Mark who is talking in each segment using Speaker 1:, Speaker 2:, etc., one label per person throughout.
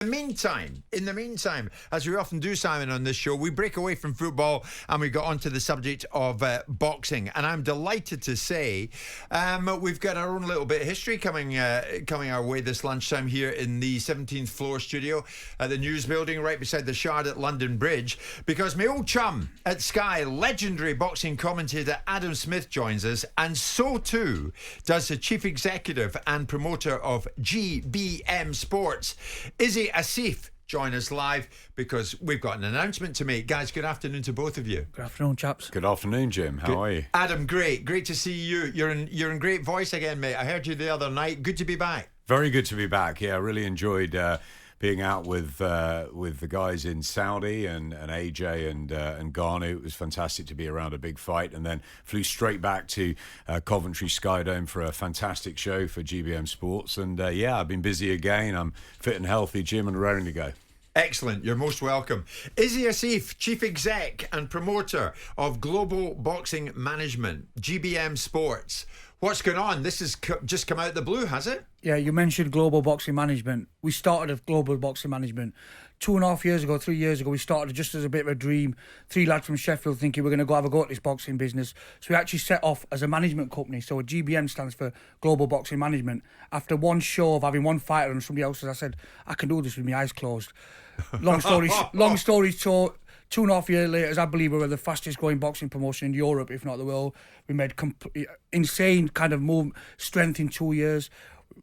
Speaker 1: In the meantime, as we often do, Simon, on this show, we break away from football and we got onto the subject of boxing. And I'm delighted to say we've got our own little bit of history coming our way this lunchtime here in the 17th floor studio at the News Building right beside the Shard at London Bridge, because my old chum at Sky, legendary boxing commentator Adam Smith, joins us, and so too does the chief executive and promoter of GBM Sports, Izzy Asif. Join us live because we've got an announcement to make. Guys, good afternoon to both of you.
Speaker 2: Good afternoon, chaps.
Speaker 3: Good afternoon, Jim. How are you?
Speaker 1: Adam, great to see you. You're in great voice again, mate. I heard you the other night. Good to be back.
Speaker 3: Very good to be back. Yeah, I really enjoyed being out with the guys in Saudi and AJ and Ghana. It was fantastic to be around a big fight, and then flew straight back to Coventry Skydome for a fantastic show for GBM Sports. And yeah, I've been busy again. I'm fit and healthy, Jim, and raring to go.
Speaker 1: Excellent. You're most welcome. Izzy Asif, Chief Exec and Promoter of Global Boxing Management, GBM Sports. What's going on? This has just come out of the blue, has it?
Speaker 2: Yeah, you mentioned Global Boxing Management. We started with Global Boxing Management 2.5 years ago, 3 years ago. We started just as a bit of a dream. 3 lads from Sheffield thinking we're going to go have a go at this boxing business. So we actually set off as a management company. So GBM stands for Global Boxing Management. After one show of having one fighter and somebody else, I said, I can do this with my eyes closed. Long story short, 2.5 years later, I believe we were the fastest growing boxing promotion in Europe, if not the world. We made insane kind of strength in 2 years.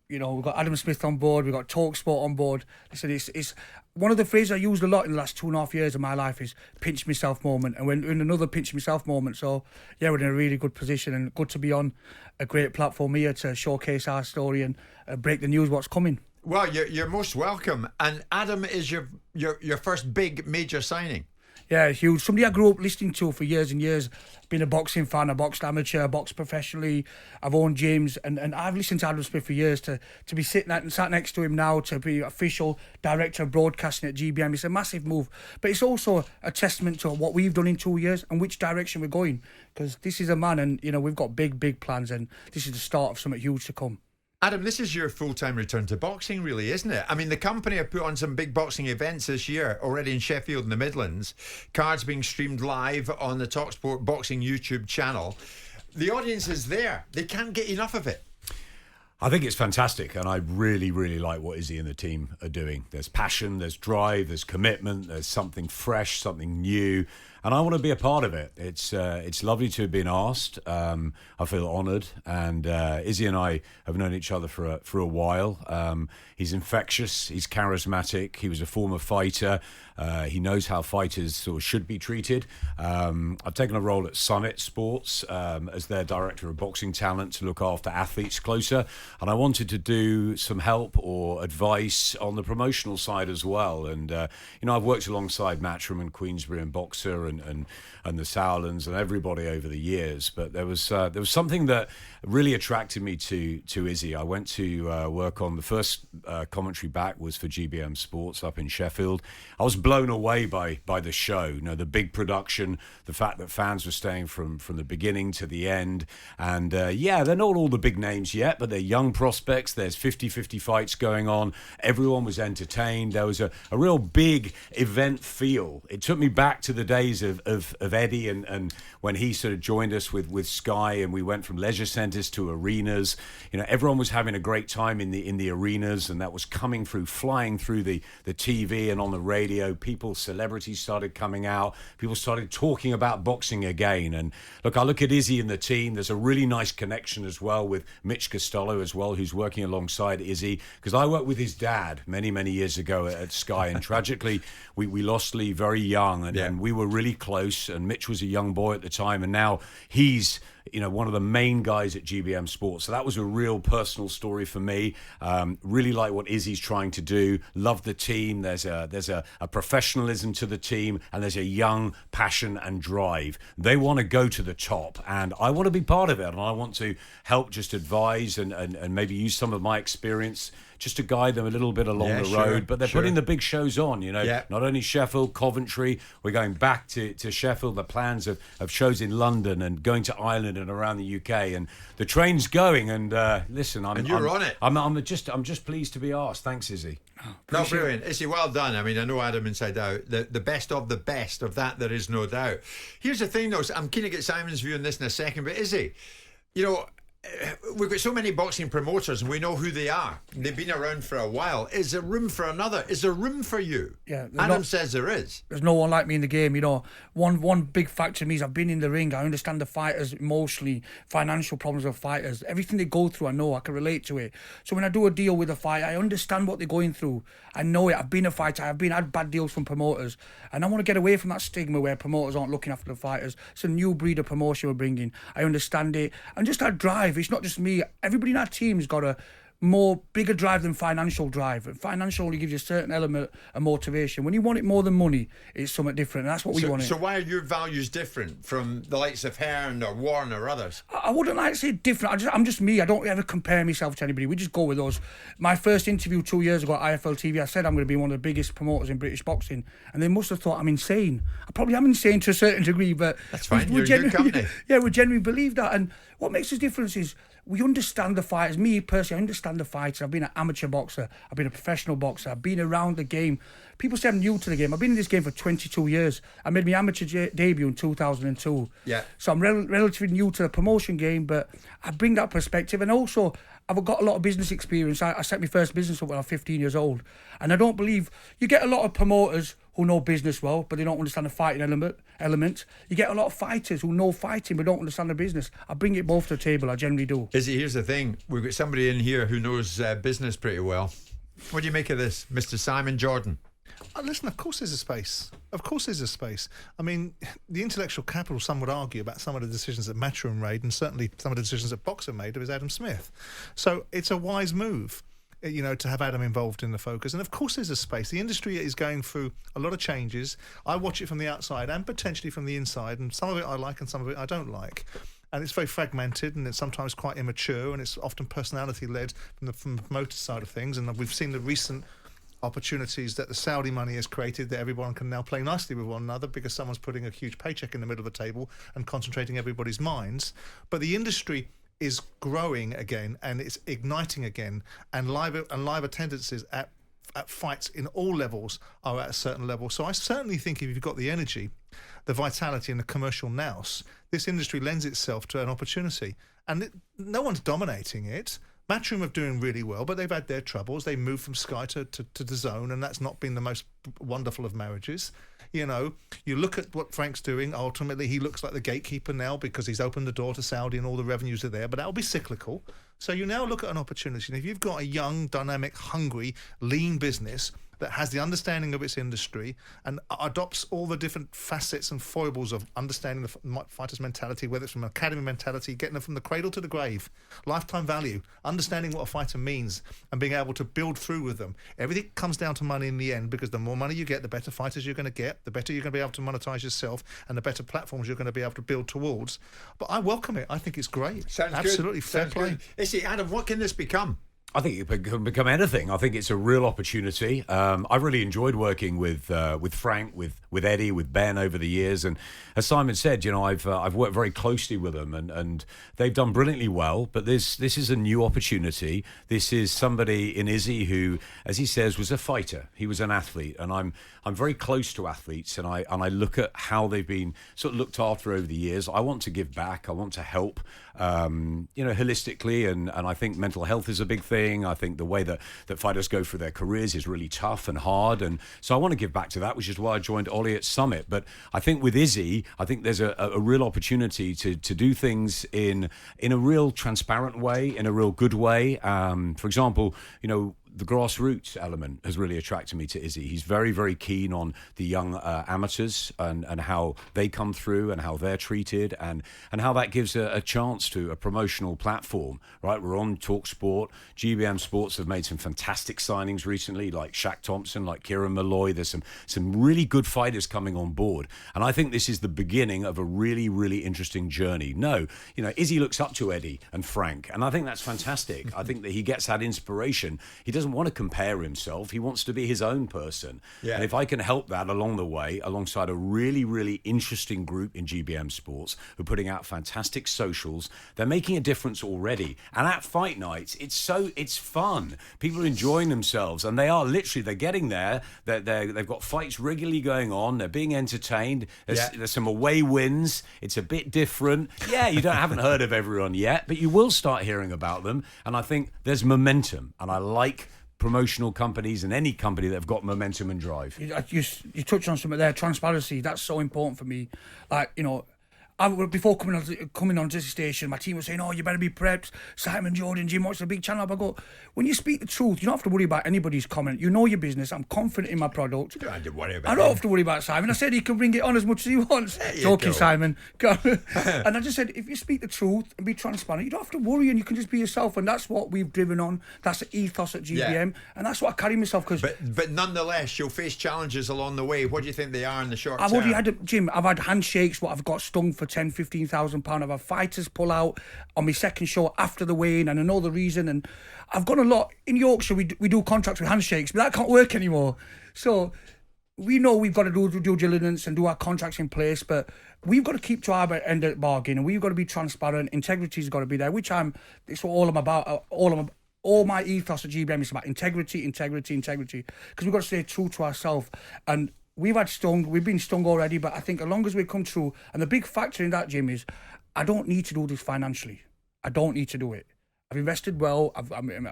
Speaker 2: You know, we've got Adam Smith on board, we've got talkSPORT on board. Listen, it's one of the phrases I used a lot in the last 2.5 years of my life is pinch myself moment. And we're in another pinch myself moment. So, yeah, we're in a really good position and good to be on a great platform here to showcase our story and break the news what's coming.
Speaker 1: Well, you're most welcome. And Adam is your first big major signing.
Speaker 2: Yeah, huge. Somebody I grew up listening to for years and years. Been a boxing fan. I boxed amateur, boxed professionally. I've owned gyms, and I've listened to Adam Smith for years. To be sat next to him now, to be official director of broadcasting at GBM, it's a massive move. But it's also a testament to what we've done in 2 years and which direction we're going. Because this is a man, and you know we've got big plans, and this is the start of something huge to come.
Speaker 1: Adam, this is your full-time return to boxing, really, isn't it? I mean, the company have put on some big boxing events this year already in Sheffield and the Midlands. Cards being streamed live on the talkSPORT Boxing YouTube channel. The audience is there. They can't get enough of it.
Speaker 3: I think it's fantastic, and I really like what Izzy and the team are doing. There's passion, there's drive, there's commitment, there's something fresh, something new, and I want to be a part of it. It's lovely to have been asked. I feel honoured, and Izzy and I have known each other for a while. He's infectious, he's charismatic, he was a former fighter. He knows how fighters sort of should be treated. I've taken a role at Summit Sports as their director of boxing talent to look after athletes closer. And I wanted to do some help or advice on the promotional side as well. And, I've worked alongside Matchroom and Queensbury and Boxer and the Sowlands and everybody over the years. But there was something that really attracted me to Izzy. I went to work on the first commentary back was for GBM Sports up in Sheffield. I was blown away by the show, you know, the big production, the fact that fans were staying from the beginning to the end. And they're not all the big names yet, but they're young prospects. There's 50-50 fights going on. Everyone was entertained. There was a real big event feel. It took me back to the days of Eddie and when he sort of joined us with Sky, and we went from leisure centres to arenas. You know, everyone was having a great time in the arenas, and that was flying through the TV and on the radio. Celebrities started coming out. People started talking about boxing again. And look, I look at Izzy and the team. There's a really nice connection as well with Mitch Costello as well, who's working alongside Izzy, because I worked with his dad many years ago at Sky, and tragically we lost Lee very young, and we were really close, and Mitch was a young boy at the time, and now he's one of the main guys at GBM Sports. So that was a real personal story for me. Really like what Izzy's trying to do. Love the team. There's a professionalism to the team, and there's a young passion and drive. They want to go to the top, and I want to be part of it, and I want to help just advise and maybe use some of my experience just to guide them a little bit along the road. But they're putting the big shows on, not only Sheffield, Coventry. We're going back to Sheffield. The plans of shows in London and going to Ireland and around the UK. And the train's going. And listen, I'm
Speaker 1: on it.
Speaker 3: I'm just pleased to be asked. Thanks, Izzy.
Speaker 1: No, brilliant. Izzy, well done. I mean, I know Adam inside out. The best of that, there is no doubt. Here's the thing, though. I'm keen to get Simon's view on this in a second. But Izzy, we've got so many boxing promoters and we know who they are. They've been around for a while. Is there room for another? Is there room for you?
Speaker 2: Yeah,
Speaker 1: Adam says there is.
Speaker 2: There's no one like me in the game. One big factor to me is I've been in the ring. I understand the fighters emotionally, financial problems of fighters. Everything they go through, I know. I can relate to it. So when I do a deal with a fighter, I understand what they're going through. I know it. I've been a fighter. I've had bad deals from promoters. And I want to get away from that stigma where promoters aren't looking after the fighters. It's a new breed of promotion we're bringing. I understand it. And just that drive. It's not just me. Everybody in our team's got a bigger drive than financial drive. And financial only gives you a certain element of motivation. When you want it more than money, it's something different. And that's what we want.
Speaker 1: So why are your values different from the likes of Hearn or Warren or others?
Speaker 2: I wouldn't like to say different. I'm just me. I don't ever compare myself to anybody. We just go with us. My first interview 2 years ago at IFL TV, I said I'm going to be one of the biggest promoters in British boxing. And they must have thought I'm insane. I probably am insane to a certain degree, but
Speaker 1: that's fine. You're a good company.
Speaker 2: Yeah, we genuinely believe that. And what makes the difference is we understand the fighters. Me personally, I understand the fighters. I've been an amateur boxer. I've been a professional boxer. I've been around the game. People say I'm new to the game. I've been in this game for 22 years. I made my amateur debut in 2002.
Speaker 1: Yeah.
Speaker 2: So I'm relatively new to the promotion game, but I bring that perspective. And also, I've got a lot of business experience. I set my first business up when I was 15 years old. And I don't believe... You get a lot of promoters who know business well, but they don't understand the fighting element. You get a lot of fighters who know fighting but don't understand the business. I bring it both to the table. I generally do.
Speaker 1: Izzy, here's the thing. We've got somebody in here who knows business pretty well. What do you make of this, Mr. Simon Jordan?
Speaker 4: Listen, of course there's a space. Of course there's a space. I mean, the intellectual capital, some would argue, about some of the decisions that Matchroom made and certainly some of the decisions that Boxer made was Adam Smith. So it's a wise move, to have Adam involved in the focus. And of course there's a space. The industry is going through a lot of changes. I watch it from the outside and potentially from the inside, and some of it I like and some of it I don't like. And it's very fragmented and it's sometimes quite immature and it's often personality-led from the promoter side of things. And we've seen the recent opportunities that the Saudi money has created that everyone can now play nicely with one another because someone's putting a huge paycheck in the middle of the table and concentrating everybody's minds. But the industry is growing again and it's igniting again, and live attendances at fights in all levels are at a certain level. So I certainly think if you've got the energy, the vitality and the commercial nous, this industry lends itself to an opportunity. And no one's dominating it. Matchroom are doing really well, but they've had their troubles. They moved from Sky to DAZN, and that's not been the most wonderful of marriages. You look at what Frank's doing. Ultimately, he looks like the gatekeeper now because he's opened the door to Saudi and all the revenues are there, but that'll be cyclical. So you now look at an opportunity. And if you've got a young, dynamic, hungry, lean business that has the understanding of its industry and adopts all the different facets and foibles of understanding the fighter's mentality, whether it's from an academy mentality, getting them from the cradle to the grave, lifetime value, understanding what a fighter means and being able to build through with them. Everything comes down to money in the end, because the more money you get, the better fighters you're going to get, the better you're going to be able to monetize yourself and the better platforms you're going to be able to build towards. But I welcome it. I think it's great.
Speaker 1: Sounds
Speaker 4: absolutely
Speaker 1: good.
Speaker 4: Fair
Speaker 1: Sounds
Speaker 4: play.
Speaker 1: Good. Izzy, Adam, what can this become?
Speaker 3: I think it can become anything. I think it's a real opportunity. I've really enjoyed working with Frank, with Eddie, with Ben over the years, and as Simon said, I've worked very closely with them, and they've done brilliantly well. But this is a new opportunity. This is somebody in Izzy who, as he says, was a fighter. He was an athlete, and I'm very close to athletes, and I look at how they've been sort of looked after over the years. I want to give back. I want to help, holistically, and I think mental health is a big thing. I think the way that fighters go through their careers is really tough and hard, and so I want to give back to that, which is why I joined Ollie at Summit. But I think with Izzy, I think there's a real opportunity to do things in a real transparent way, in a real good way. For example, the grassroots element has really attracted me to Izzy. He's very, very keen on the young amateurs and how they come through and how they're treated and how that gives a chance to a promotional platform, right? We're on talkSPORT. GBM Sports have made some fantastic signings recently, like Shaq Thompson, like Kieran Malloy. There's some really good fighters coming on board. And I think this is the beginning of a really, really interesting journey. Izzy looks up to Eddie and Frank, and I think that's fantastic. I think that he gets that inspiration. He doesn't doesn't want to compare himself. He wants to be his own person.
Speaker 1: Yeah.
Speaker 3: And if I can help that along the way, alongside a really, really interesting group in GBM Sports who are putting out fantastic socials, they're making a difference already. And at fight nights, it's fun. People are enjoying themselves, and they're getting there. They've got fights regularly going on. They're being entertained. There's some away wins. It's a bit different. Yeah, you haven't heard of everyone yet, but you will start hearing about them. And I think there's momentum, and I like promotional companies and any company that have got momentum and drive.
Speaker 2: You touched on something there. Transparency. That's so important for me. Like, before coming onto the station, my team was saying, "Oh, you better be prepped. Simon, Jordan, Jim, watch the big channel." I go, when you speak the truth, you don't have to worry about anybody's comment. You know your business. I'm confident in my product.
Speaker 1: You don't have to worry about
Speaker 2: I don't have to worry about Simon. I said he can bring it on as much as he wants. Joking, Simon. And I just said, if you speak the truth and be transparent, you don't have to worry, and you can just be yourself. And that's what we've driven on. That's the ethos at GBM, and that's what I carry myself.
Speaker 1: But nonetheless, you'll face challenges along the way. What do you think they are in the short term?
Speaker 2: I've already had, Jim, I've had handshakes, what I've got stung for £10,000-15,000. I've had fighters pull out on my second show after the weigh-in, and I know the reason. And I've gone a lot in Yorkshire. We do contracts with handshakes, but that can't work anymore. So we know we've got to do due diligence and do our contracts in place, but we've got to keep to our end of the bargain, and we've got to be transparent. Integrity's got to be there, it's what all I'm about. All my ethos at GBM is about integrity, because we've got to stay true to ourselves. And we've been stung already, but I think as long as we come through, and the big factor in that, Jim, is I don't need to do this financially. I don't need to do it. I've invested well. I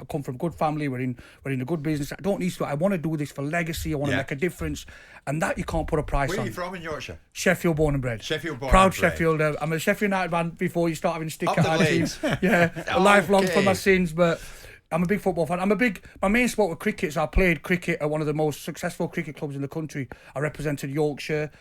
Speaker 2: come from a good family. We're in a good business. I don't need to. I want to do this for legacy. I want to make a difference, and that you can't put a price on.
Speaker 1: Where are you from in Yorkshire?
Speaker 2: Sheffield, born and bred.
Speaker 1: Proud
Speaker 2: Sheffield. I'm a Sheffield United fan before you start having stick
Speaker 1: Up
Speaker 2: at
Speaker 1: the
Speaker 2: our
Speaker 1: blades.
Speaker 2: team. Yeah, lifelong for my sins, but I'm a big football fan. My main sport was cricket, so I played cricket at one of the most successful cricket clubs in the country. I represented Yorkshire,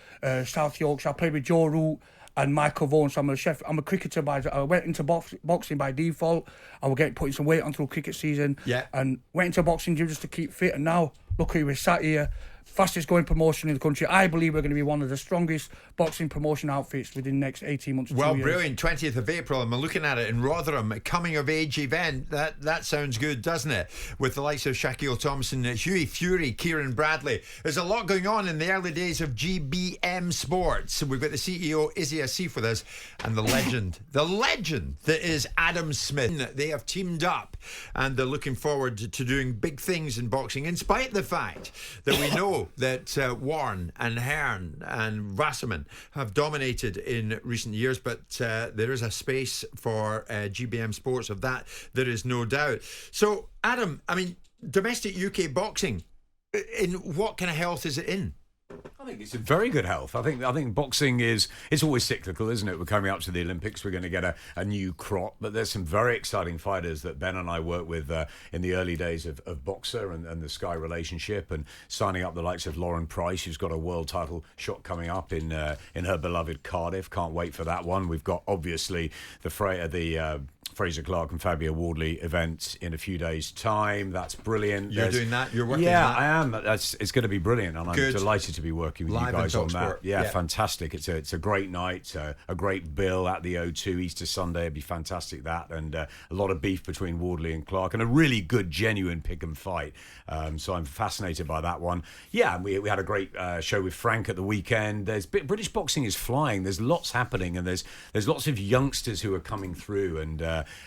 Speaker 2: South Yorkshire. I played with Joe Root and Michael Vaughan, so I'm a cricketer. I went into boxing by default. I was putting some weight on through cricket season, and went into boxing gym just to keep fit. And now, look who we're sat here. Fastest growing promotion in the country. I believe we're going to be one of the strongest boxing promotion outfits within the next 18 months to 2 years.
Speaker 1: Well, brilliant. 20th of April, I'm looking at it in Rotherham, a coming of age event. That sounds good, doesn't it? With the likes of Shaquille Thompson, Hughie Fury, Kieran Bradley. There's a lot going on in the early days of GBM Sports. We've got the CEO, Izzy Asif, with us, and the legend that is Adam Smith. They have teamed up, and they're looking forward to doing big things in boxing, in spite of the fact that we know that Warren and Hearn and Wasserman have dominated in recent years, but there is a space for GBM Sports of that. There is no doubt. So, Adam, domestic UK boxing, in what kind of health is it in?
Speaker 3: I think it's in very good health. I think boxing it's always cyclical, isn't it? We're coming up to the Olympics. We're going to get a new crop, but there's some very exciting fighters that Ben and I worked with in the early days of Boxer and the Sky relationship, and signing up the likes of Lauren Price, who's got a world title shot coming up in her beloved Cardiff. Can't wait for that one. We've got obviously the Fraser Clarke and Fabio Wardley event in a few days' time. That's brilliant.
Speaker 1: You're doing that? You're working on that?
Speaker 3: I am. It's going to be brilliant, and I'm delighted to be working with
Speaker 1: live
Speaker 3: you guys on that.
Speaker 1: Yeah,
Speaker 3: fantastic. It's a great night, a great bill at the O2 Easter Sunday. It'd be fantastic, that, and a lot of beef between Wardley and Clarke, and a really good, genuine pick and fight. So I'm fascinated by that one. Yeah, we had a great show with Frank at the weekend. British boxing is flying. There's lots happening, and there's lots of youngsters who are coming through, and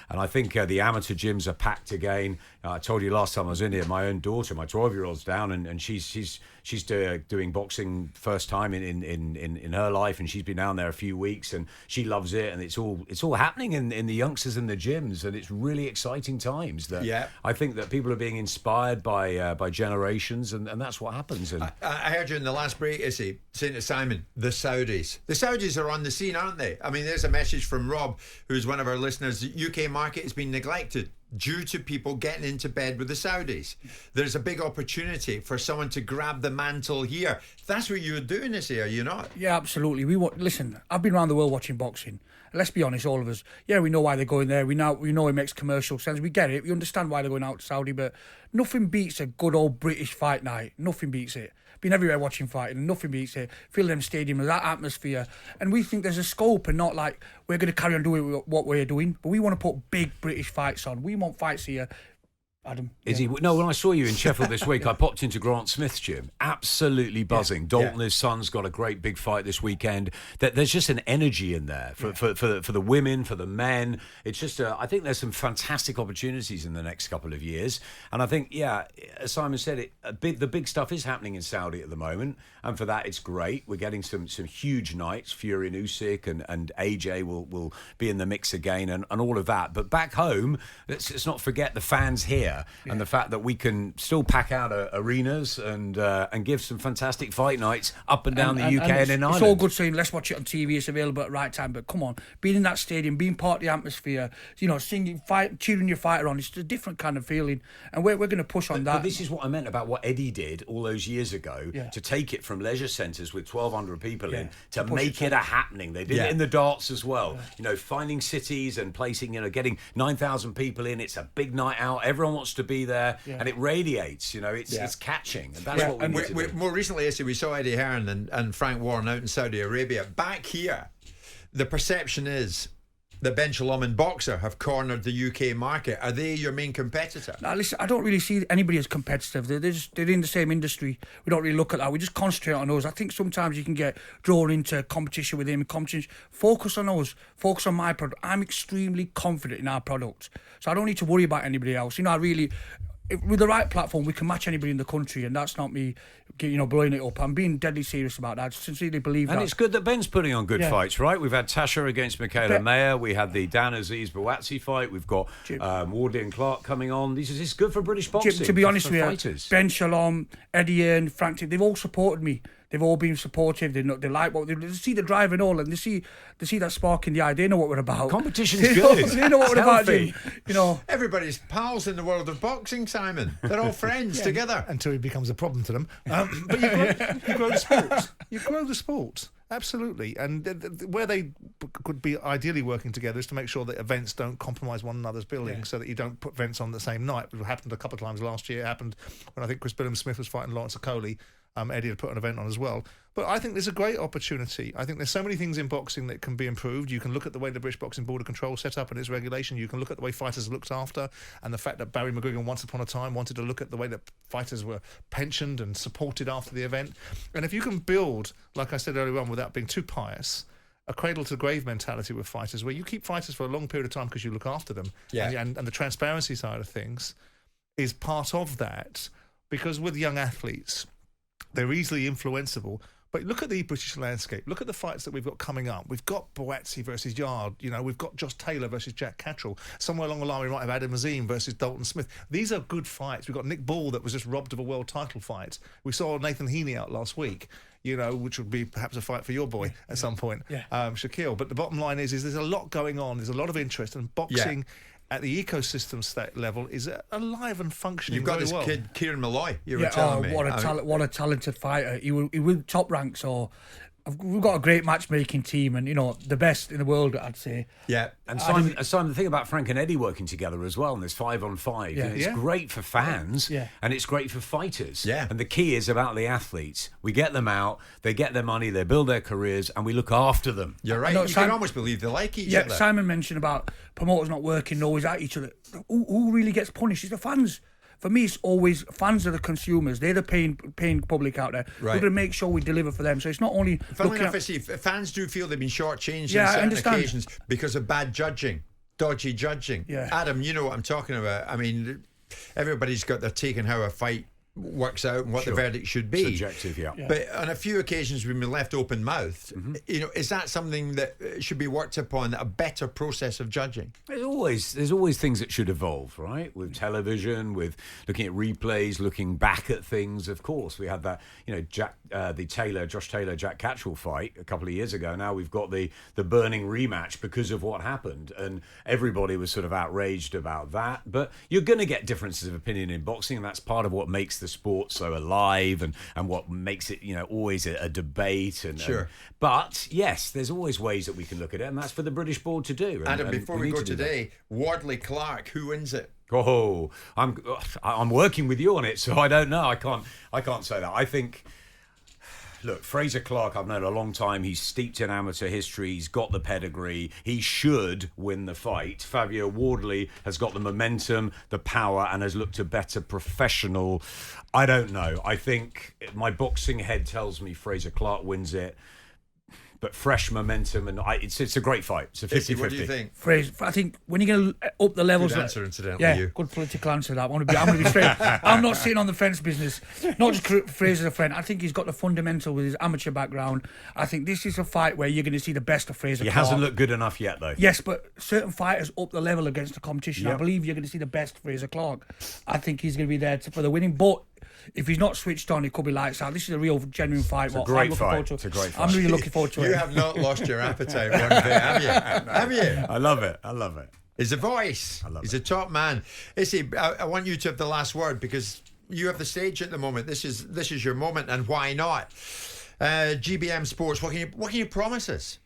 Speaker 3: I think the amateur gyms are packed again. I told you last time I was in here, my own daughter, my 12-year-old's down, and she's doing boxing first time in her life, and she's been down there a few weeks, and she loves it, and it's all happening in the youngsters in the gyms, and it's really exciting times. I think that people are being inspired by generations, and that's what happens. And
Speaker 1: I heard you in the last break, Izzy, saying to Simon, the Saudis are on the scene, aren't they? There's a message from Rob, who's one of our listeners. The UK market has been neglected due to people getting into bed with the Saudis. There's a big opportunity for someone to grab the mantle here. That's what you're doing, Izzy, are you not?
Speaker 2: Yeah, absolutely. Listen, I've been around the world watching boxing. Let's be honest, all of us. Yeah, we know why they're going there. We know it makes commercial sense. We get it. We understand why they're going out to Saudi, but nothing beats a good old British fight night. Nothing beats it. Been everywhere watching fighting, and nothing beats it. Fill them stadiums with that atmosphere, and we think there's a scope, and not like we're going to carry on doing what we're doing, but we want to put big British fights on. We want fights here. Adam.
Speaker 3: Is he? No, when I saw you in Sheffield this week, I popped into Grant Smith's gym. Absolutely buzzing. Dalton, his son's got a great big fight this weekend. There's just an energy in there for the women, for the men. It's just, I think there's some fantastic opportunities in the next couple of years. And I think, as Simon said, the big stuff is happening in Saudi at the moment. And for that, it's great. We're getting some huge nights. Fury and Usyk and AJ will be in the mix again and all of that. But back home, let's not forget the fans here. And the fact that we can still pack out arenas and give some fantastic fight nights up and down the UK and in Ireland.
Speaker 2: It's all good saying, let's watch it on TV, it's available at the right time, but come on, being in that stadium, being part of the atmosphere, singing, cheering your fighter on, it's a different kind of feeling, and we're going to push on that.
Speaker 3: But this is what I meant about what Eddie did all those years ago, to take it from leisure centres with 1,200 people in to make it a happening. They did it in the darts as well. Finding cities and placing, getting 9,000 people in. It's a big night out. Everyone wants to be there, and it radiates. It's catching, and that's what we need to do.
Speaker 1: More recently, we saw Eddie Hearn and Frank Warren out in Saudi Arabia. Back here, the perception is that Ben Shalom and Boxer have cornered the UK market. Are they your main competitor?
Speaker 2: Now, listen, I don't really see anybody as competitive. They're in the same industry. We don't really look at that. We just concentrate on those. I think sometimes you can get drawn into competition with him. Focus on us. Focus on my product. I'm extremely confident in our product, so I don't need to worry about anybody else. With the right platform, we can match anybody in the country, and that's not me, blowing it up. I'm being deadly serious about that. I sincerely believe that.
Speaker 3: And it's good that Ben's putting on good fights, right? We've had Tasha against Michaela Mayer. We had the Dan Aziz Bawatsi fight. We've got Wardley and Clarke coming on. This is good for British boxing.
Speaker 2: To be honest with
Speaker 3: fighters.
Speaker 2: you, Ben Shalom, Eddie Hearn, Frank, they've all supported me. They've all been supportive. They like what they see the drive and all, and they see that spark in the eye. They know what we're about.
Speaker 3: Competition's good.
Speaker 2: They know what we're about, Jim.
Speaker 1: Everybody's pals in the world of boxing, Simon. They're all friends together
Speaker 4: until it becomes a problem to them. But you grow the sport. You grow the sport. Absolutely, and where they could be ideally working together is to make sure that events don't compromise one another's billing, so that you don't put events on the same night. It happened a couple of times last year. It happened when I think GBM Smith was fighting Lawrence Okoli. Eddie had put an event on as well. But I think there's a great opportunity. I think there's so many things in boxing that can be improved. You can look at the way the British Boxing Board of Control set up and its regulation. You can look at the way fighters are looked after, and the fact that Barry McGuigan once upon a time wanted to look at the way that fighters were pensioned and supported after the event. And if you can build, like I said earlier on, without being too pious, a cradle-to-grave mentality with fighters, where you keep fighters for a long period of time because you look after them, and the transparency side of things is part of that. Because with young athletes, they're easily influenceable. But look at the British landscape. Look at the fights that we've got coming up. We've got Bawatsi versus Yard. We've got Josh Taylor versus Jack Cattrall. Somewhere along the line, we might have Adam Azim versus Dalton Smith. These are good fights. We've got Nick Ball that was just robbed of a world title fight. We saw Nathan Heaney out last week, which would be perhaps a fight for your boy at some point, Shaquille. But the bottom line is there's a lot going on. There's a lot of interest, and boxing at the ecosystem level is alive and functioning.
Speaker 1: You've got
Speaker 4: very
Speaker 1: this kid, Kieran Malloy, you were telling me.
Speaker 2: What a talented fighter. He will top rank, so we've got a great matchmaking team, and the best in the world, I'd say.
Speaker 3: Yeah, and Simon, the thing about Frank and Eddie working together as well, and there's 5-on-5.
Speaker 2: Yeah.
Speaker 3: It's great for fans, and it's great for fighters.
Speaker 1: Yeah.
Speaker 3: And the key is about the athletes. We get them out, they get their money, they build their careers, and we look after them.
Speaker 1: You're right. You can almost believe they like each other.
Speaker 2: Simon mentioned about promoters not working, always at each other. Who really gets punished is the fans. For me, it's always fans are the consumers. They're the paying public out there. We're going to make sure we deliver for them. So it's not only...
Speaker 1: Funnily enough, fans do feel they've been shortchanged on certain occasions because of bad judging, dodgy judging.
Speaker 2: Yeah.
Speaker 1: Adam, you know what I'm talking about. I mean, everybody's got their take on how a fight works out and what the verdict should be.
Speaker 3: Subjective, yeah.
Speaker 1: But on a few occasions we've been left open-mouthed. Is that something that should be worked upon, a better process of judging?
Speaker 3: There's always things that should evolve, right? With television, with looking at replays, looking back at things. Of course, we had that, Josh Taylor, Jack Cattrall fight a couple of years ago. Now we've got the burning rematch because of what happened, and everybody was sort of outraged about that. But you're going to get differences of opinion in boxing, and that's part of what makes the sport so alive and what makes it always a debate but yes, there's always ways that we can look at it, and that's for the British board to do.
Speaker 1: Adam, before we go today, Wardley Clarke, who wins it?
Speaker 3: I'm working with you on it, so I don't know. I can't say that. I think Look, Fraser Clarke, I've known a long time. He's steeped in amateur history. He's got the pedigree. He should win the fight. Fabio Wardley has got the momentum, the power, and has looked a better professional. I don't know. I think my boxing head tells me Fraser Clarke wins it. But fresh momentum, and it's a great fight. It's a 50-50.
Speaker 1: What do you think?
Speaker 2: Fraser, I think when you're going to up the levels...
Speaker 1: Good answer, incidentally,
Speaker 2: yeah,
Speaker 1: you.
Speaker 2: good political answer, that. I'm going to be straight. I'm not sitting on the fence business. Not just Fraser's a friend. I think he's got the fundamental with his amateur background. I think this is a fight where you're going to see the best of Fraser
Speaker 3: He
Speaker 2: Clarke.
Speaker 3: hasn't looked good enough yet, though.
Speaker 2: Yes, but certain fighters up the level against the competition.
Speaker 3: Yep.
Speaker 2: I believe you're going to see the best Fraser Clarke. I think he's going to be there for the winning, but... if he's not switched on, it could be lights out. This is a real, genuine fight.
Speaker 3: It's a great fight. It's a great fight.
Speaker 2: I'm really looking forward to it.
Speaker 1: You have not lost your appetite one bit, have you? Have you?
Speaker 3: I love it. I love it.
Speaker 1: He's a voice. He's a top man. Issy, I want you to have the last word because you have the stage at the moment. This is your moment, and why not? GBM Sports. What can you promise us?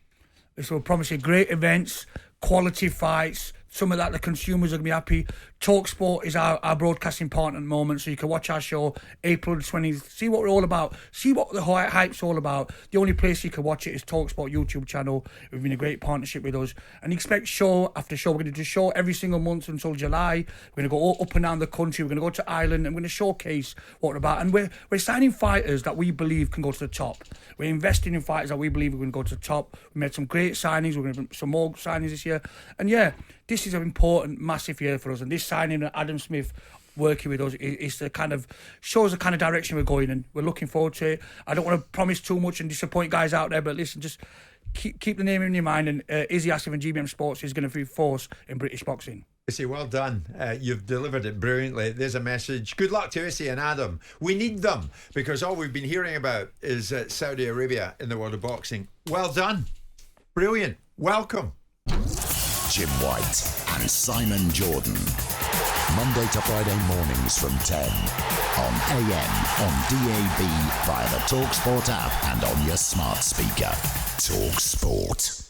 Speaker 2: So we're promising great events, quality fights. Some of that the consumers are going to be happy. talkSPORT is our broadcasting partner at the moment, so you can watch our show April the 20th. See what we're all about. See what the hype's all about. The only place you can watch it is talkSPORT YouTube channel. We've been a great partnership with us. And expect show after show. We're going to do show every single month until July. We're going to go up and down the country. We're going to go to Ireland and we're going to showcase what we're about. And we're signing fighters that we believe can go to the top. We're investing in fighters that we believe are going to go to the top. We made some great signings. We're going to make some more signings this year. And yeah, this is an important, massive year for us. And this signing of Adam Smith working with us is the kind of shows the kind of direction we're going, and we're looking forward to it. I don't want to promise too much and disappoint guys out there, but listen, just keep the name in your mind. And Izzy Asif and GBM Sports is going to be force in British boxing.
Speaker 1: Issy, well done. You've delivered it brilliantly. There's a message. Good luck to Issy and Adam. We need them because all we've been hearing about is Saudi Arabia in the world of boxing. Well done. Brilliant. Welcome.
Speaker 5: Jim White and Simon Jordan. Monday to Friday mornings from 10 on AM, on DAB, via the talkSPORT app and on your smart speaker. talkSPORT.